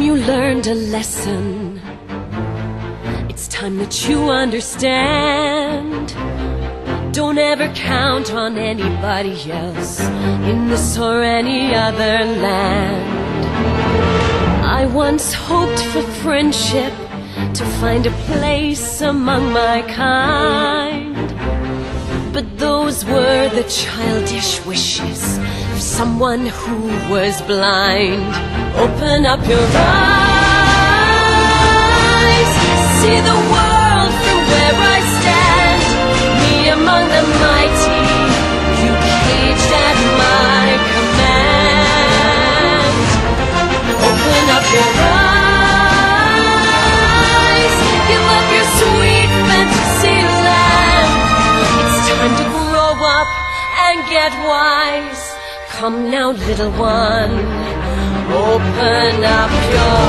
you learned a lesson. It's time that you understand. Don't ever count on anybody else in this or any other land. I once hoped for friendship, to find a place among my kind, but those were the childish wishes of someone who was blind. Open up your eyes, see the world from where I stand. Me among the mighty, you caged at my command. Open up your eyes, give up your sweet fantasy land. It's time to grow up and get wise. Come now, little one, open up your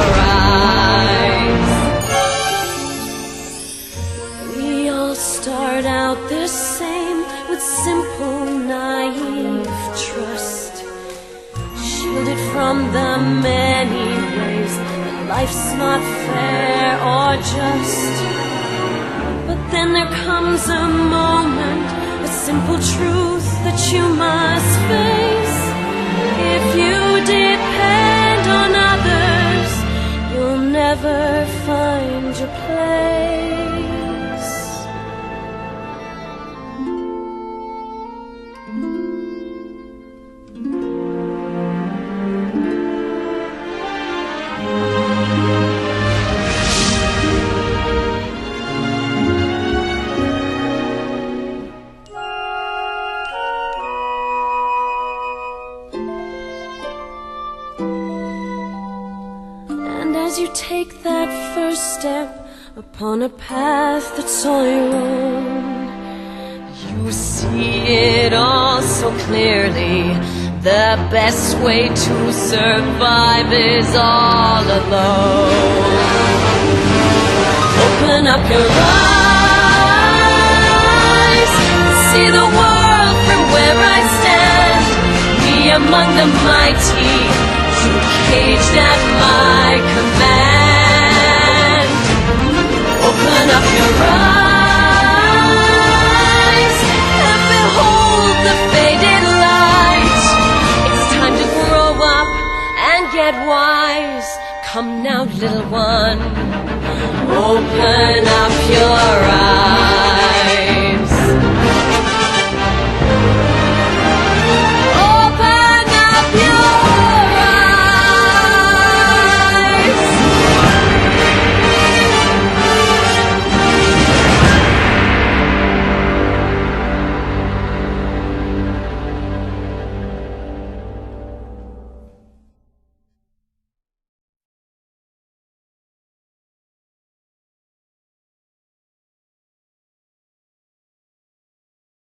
eyes. We all start out the same, with simple, naive trust, shielded from the many ways that life's not fair or just. But then there comes a moment, a simple truth that you must face. If you depend on others, you'll never find your place. As you take that first step upon a path that's all your own, you see it all so clearly. The best way to survive is all alone. Open up your eyes, see the world from where I stand. Me among the mighty, you caged at my command. Open up your eyes and behold the faded light. It's time to grow up and get wise. Come now, little one, open up your eyes.